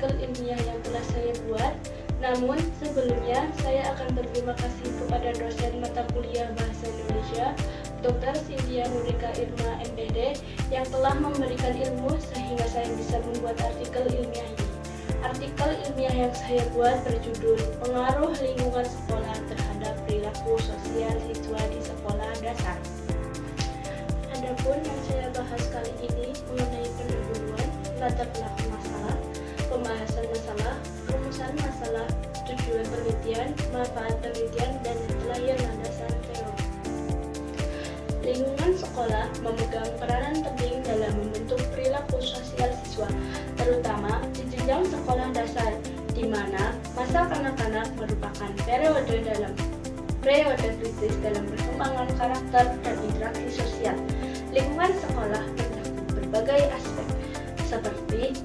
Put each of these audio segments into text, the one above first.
artikel ilmiah yang telah saya buat. Namun sebelumnya saya akan berterima kasih kepada dosen mata kuliah Bahasa Indonesia Dr. Cynthia Nurika Irma MPD yang telah memberikan ilmu sehingga saya bisa membuat artikel ilmiah ini. Artikel ilmiah yang saya buat berjudul Pengaruh Lingkungan Sekolah Terhadap Perilaku Sosial Siswa di Sekolah Dasar. Adapun yang saya bahas kali ini mengenai pendahuluan, latar belakang masalah, pembahasan masalah, rumusan masalah, tujuan penelitian, manfaat penelitian, dan penilaian landasan teori. Lingkungan sekolah memegang peranan penting dalam membentuk perilaku sosial siswa, terutama di jenjang sekolah dasar, di mana masa kanak-kanak merupakan periode kritis dalam perkembangan karakter dan interaksi sosial. Lingkungan sekolah mencakup berbagai aspek, seperti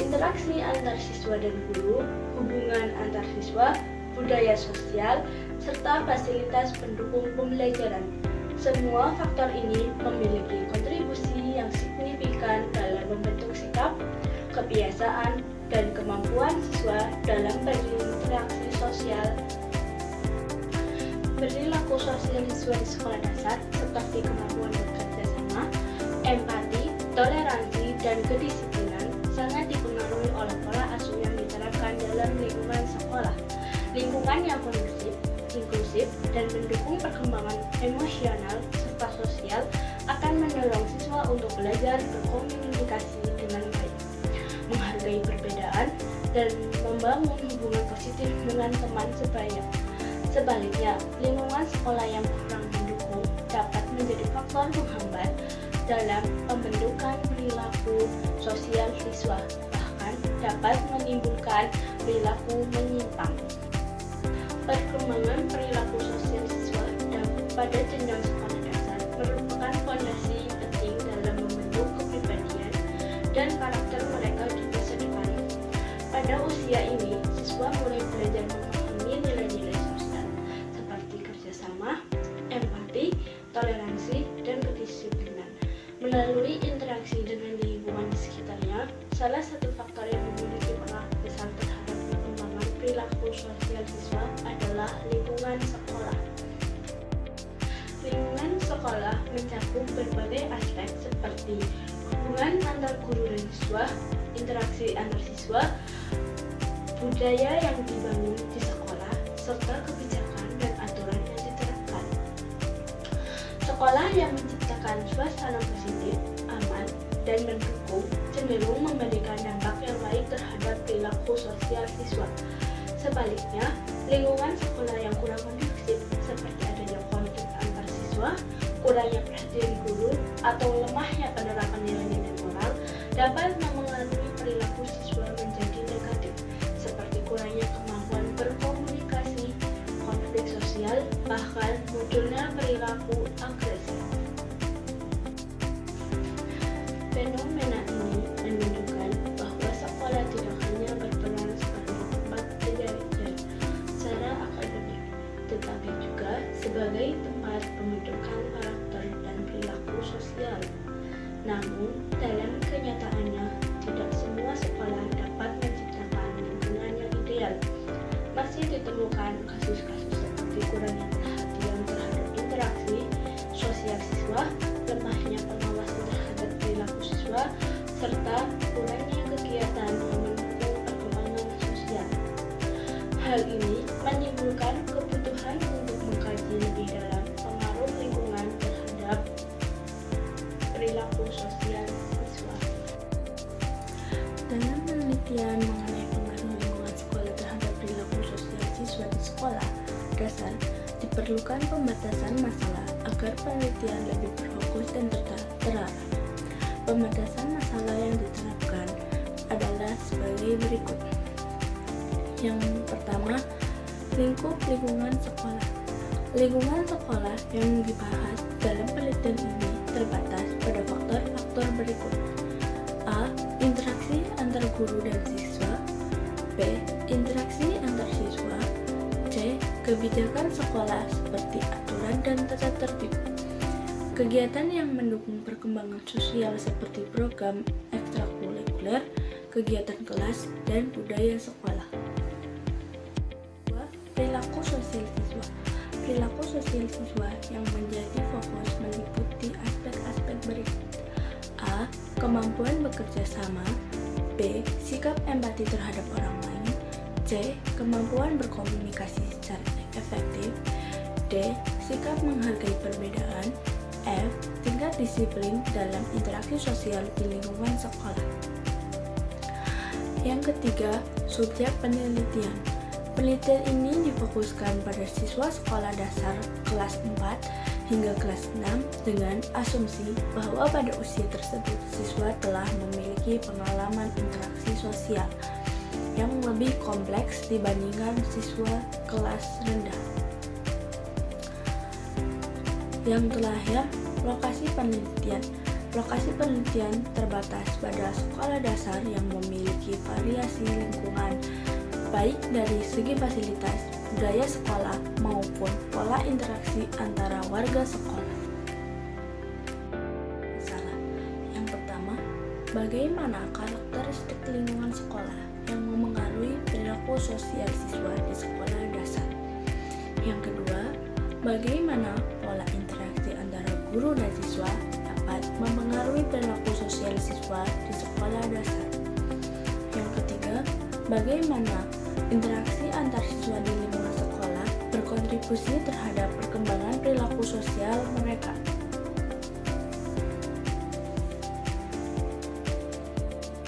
interaksi antar siswa dan guru, hubungan antar siswa, budaya sosial, serta fasilitas pendukung pembelajaran. Semua faktor ini memiliki kontribusi yang signifikan dalam membentuk sikap, kebiasaan, dan kemampuan siswa dalam berinteraksi sosial. Perilaku sosial siswa di sekolah dasar seperti kemampuan bekerja sama, empati, toleransi, dan kedisiplinan sangat dipengaruhi oleh pola asuh yang diterapkan dalam lingkungan sekolah. Lingkungan yang kondusif, inklusif, dan mendukung perkembangan emosional serta sosial akan mendorong siswa untuk belajar berkomunikasi dengan baik, menghargai perbedaan, dan membangun hubungan positif dengan teman sebaya. Sebaliknya, lingkungan sekolah yang kurang mendukung dapat menjadi faktor penghambat dalam pembentukan perilaku sosial siswa, bahkan dapat menimbulkan perilaku menyimpang. Perkembangan perilaku sosial siswa pada jenjang sekolah dasar merupakan fondasi penting dalam membentuk kepribadian dan karakter mereka di masa depan. Pada usia ini, siswa mulai belajar memahami nilai-nilai sosial seperti kerjasama, empati, toleransi, dan kedisiplinan. Melalui interaksi dengan lingkungan di sekitarnya, salah satu faktor yang memiliki pengaruh besar terhadap perkembangan perilaku sosial siswa adalah lingkungan sekolah. Lingkungan sekolah mencakup berbagai aspek seperti hubungan antar guru dan siswa, interaksi antar siswa, budaya yang dibangun di sekolah, serta kebijakan dan aturan yang diterapkan. Sekolah yang menciptakan suasana positif, aman, dan mendukung cenderung memberikan dampak yang baik terhadap perilaku sosial siswa. Sebaliknya, lingkungan sekolah yang kurang kondusif seperti adanya konflik antar siswa, kurangnya perhatian guru, atau lemahnya penerapan nilai-nilai moral dapat mempengaruhi perilaku siswa menjadi negatif, seperti kurangnya kemampuan berkomunikasi, konflik sosial, bahkan munculnya perilaku agresif. Fenomena ini menunjukkan bahwa sekolah tidak hanya berperan sebagai tempat belajar secara akademik, tetapi juga sebagai tempat pembentukan karakter dan perilaku sosial. Namun, dalam kenyataannya, tidak semua sekolah dapat menciptakan lingkungan yang ideal. Masih ditemukan kasus-kasus seperti kurangnya perhatian terhadap interaksi sosial siswa, lemahnya pengawasan terhadap perilaku siswa, serta kurangnya kegiatan yang mendukung perkembangan sosial. Hal ini menimbulkan kebutuhan untuk mengkaji lebih dalam pengaruh lingkungan terhadap perilaku sosial siswa. Dalam penelitian mengenai pengaruh lingkungan sekolah terhadap perilaku sosial siswa di sekolah dasar, diperlukan pembatasan masalah agar penelitian lebih berfokus dan terarah. Pembatasan masalah yang diterapkan adalah sebagai berikut. Yang pertama, lingkup lingkungan sekolah. Lingkungan sekolah yang dibahas dalam penelitian ini terbatas pada faktor-faktor berikut: A. Interaksi antar guru dan siswa. B. Interaksi antar siswa. C. Kebijakan sekolah seperti aturan dan tata tertib. Kegiatan yang mendukung perkembangan sosial seperti program ekstrakurikuler, kegiatan kelas, dan budaya sekolah. 2. Perilaku sosial siswa. Perilaku sosial siswa yang menjadi fokus meliputi aspek-aspek berikut. A. Kemampuan bekerja sama. B. Sikap empati terhadap orang lain. C. Kemampuan berkomunikasi secara efektif. D. Sikap menghargai perbedaan. F. Tingkat disiplin dalam interaksi sosial di lingkungan sekolah. Yang ketiga, subjek penelitian. Penelitian ini difokuskan pada siswa sekolah dasar kelas 4 hingga kelas 6 dengan asumsi bahwa pada usia tersebut siswa telah memiliki pengalaman interaksi sosial yang lebih kompleks dibandingkan siswa kelas rendah. Yang terakhir, lokasi penelitian. Lokasi penelitian terbatas pada sekolah dasar yang memiliki variasi lingkungan, baik dari segi fasilitas, budaya sekolah, maupun pola interaksi antara warga sekolah. Masalah yang pertama, bagaimana karakteristik lingkungan sekolah yang memengaruhi perilaku sosial siswa di sekolah dasar? Yang kedua, bagaimana pola interaksi antara guru dan siswa dapat memengaruhi perilaku sosial siswa di sekolah dasar? Yang ketiga, bagaimana interaksi antar siswa di lingkungan sekolah berkontribusi terhadap perkembangan perilaku sosial mereka?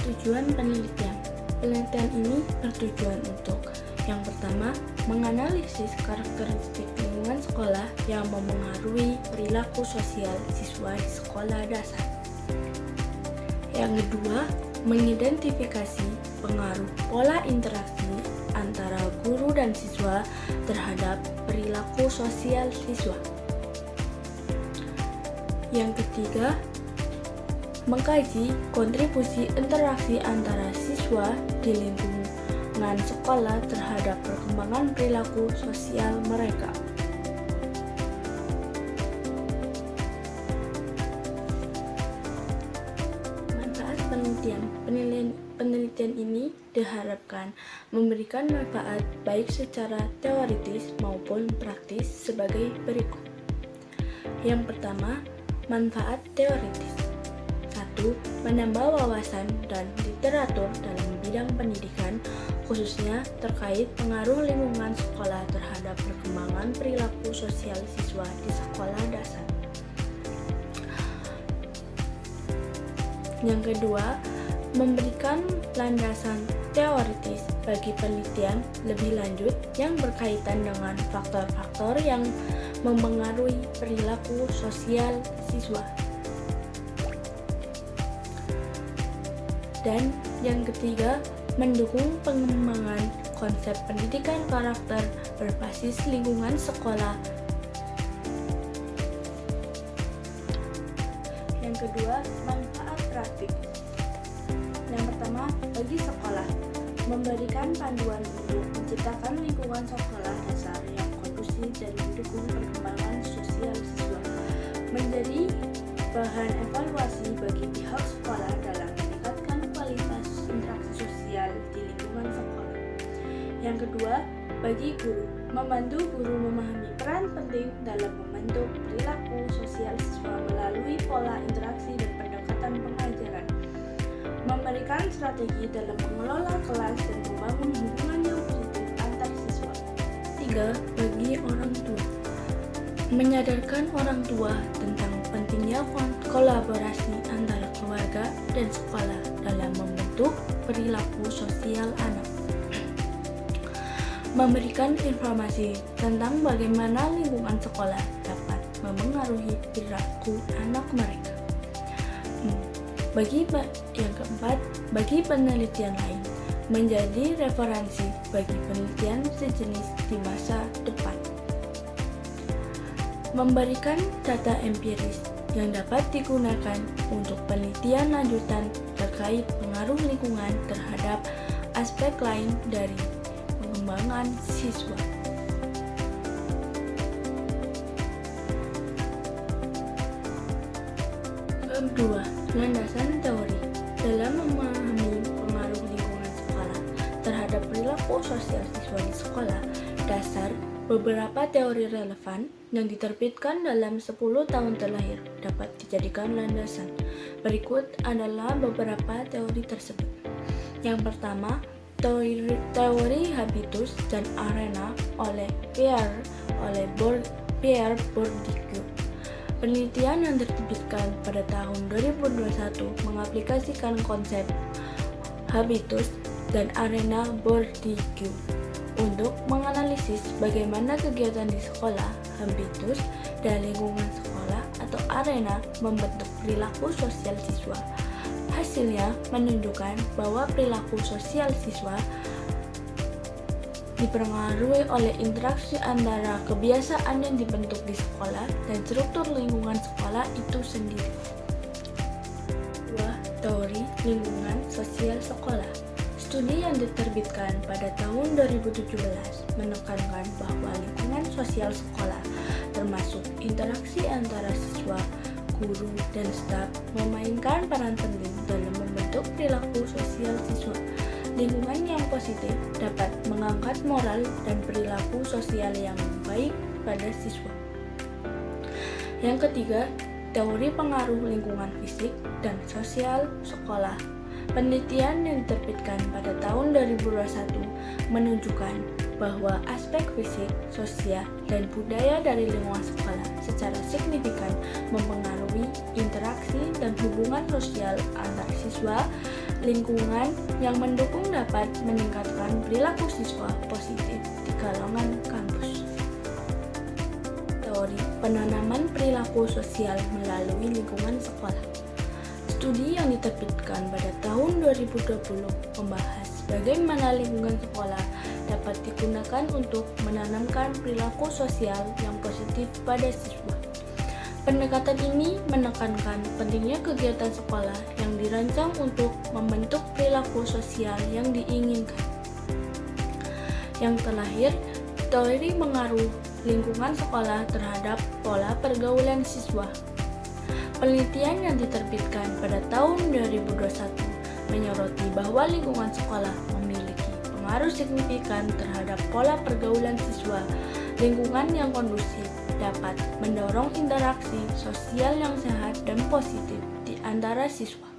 Tujuan penelitian. Penelitian ini bertujuan untuk yang pertama, menganalisis karakteristik lingkungan sekolah yang memengaruhi perilaku sosial siswa di sekolah dasar. Yang kedua, mengidentifikasi pengaruh pola interaksi antara guru dan siswa terhadap perilaku sosial siswa. Yang ketiga, mengkaji kontribusi interaksi antara siswa di lingkungan sekolah terhadap perkembangan perilaku sosial mereka. Manfaat penelitian. Penelitian ini diharapkan memberikan manfaat baik secara teoritis maupun praktis sebagai berikut. Yang pertama, manfaat teoritis. 1. Menambah wawasan dan literatur dalam bidang pendidikan, khususnya terkait pengaruh lingkungan sekolah terhadap perkembangan perilaku sosial siswa di sekolah dasar. Yang kedua, memberikan landasan teoritis bagi penelitian lebih lanjut yang berkaitan dengan faktor-faktor yang mempengaruhi perilaku sosial siswa. Dan yang ketiga, mendukung pengembangan konsep pendidikan karakter berbasis lingkungan sekolah. Yang kedua, manfaat praktik. Yang pertama, bagi sekolah, memberikan panduan untuk menciptakan lingkungan sekolah dasar yang kondusif dan mendukung perkembangan sosial siswa, menjadi bahan evaluasi bagi pihak sekolah dalam meningkatkan kualitas interaksi sosial di lingkungan sekolah. Yang kedua, bagi guru, membantu guru memahami peran penting dalam membentuk perilaku sosial siswa melalui pola interaksi dan pendekatan pengajaran, memberikan strategi dalam mengelola kelas dan membangun hubungan yang positif antar siswa. 3. Bagi orang tua, menyadarkan orang tua tentang pentingnya kolaborasi antara keluarga dan sekolah dalam membentuk perilaku sosial anak. Memberikan informasi tentang bagaimana lingkungan sekolah dapat memengaruhi perilaku anak mereka. Yang keempat, bagi penelitian lain, menjadi referensi bagi penelitian sejenis di masa depan. Memberikan data empiris yang dapat digunakan untuk penelitian lanjutan terkait pengaruh lingkungan terhadap aspek lain dari pengembangan siswa. Kedua, landasan teori. Dalam memahami pengaruh sosial siswa di sekolah, dasar beberapa teori relevan yang diterbitkan dalam 10 tahun terakhir dapat dijadikan landasan. Berikut adalah beberapa teori tersebut. Yang pertama, teori habitus dan arena oleh Pierre Bourdieu. Penelitian yang diterbitkan pada tahun 2021 mengaplikasikan konsep habitus dan arena Bourdieu untuk menganalisis bagaimana kegiatan di sekolah, habitus, dan lingkungan sekolah atau arena membentuk perilaku sosial siswa. Hasilnya menunjukkan bahwa perilaku sosial siswa dipengaruhi oleh interaksi antara kebiasaan yang dibentuk di sekolah dan struktur lingkungan sekolah itu sendiri. 2. Teori lingkungan sosial sekolah. Studi yang diterbitkan pada tahun 2017 menekankan bahwa lingkungan sosial sekolah, termasuk interaksi antara siswa, guru, dan staf, memainkan peran penting dalam membentuk perilaku sosial siswa. Lingkungan yang positif dapat mengangkat moral dan perilaku sosial yang baik pada siswa. Yang ketiga, teori pengaruh lingkungan fisik dan sosial sekolah. Penelitian yang diterbitkan pada tahun 2021 menunjukkan bahwa aspek fisik, sosial, dan budaya dari lingkungan sekolah secara signifikan mempengaruhi interaksi dan hubungan sosial antar siswa. Lingkungan yang mendukung dapat meningkatkan perilaku siswa positif di kalangan kampus. Teori penanaman perilaku sosial melalui lingkungan sekolah. Studi yang diterbitkan pada tahun 2020 membahas bagaimana lingkungan sekolah dapat digunakan untuk menanamkan perilaku sosial yang positif pada siswa. Pendekatan ini menekankan pentingnya kegiatan sekolah yang dirancang untuk membentuk perilaku sosial yang diinginkan. Yang terakhir, teori pengaruh lingkungan sekolah terhadap pola pergaulan siswa. Penelitian yang diterbitkan pada tahun 2021 menyoroti bahwa lingkungan sekolah memiliki pengaruh signifikan terhadap pola pergaulan siswa. Lingkungan yang kondusif dapat mendorong interaksi sosial yang sehat dan positif di antara siswa.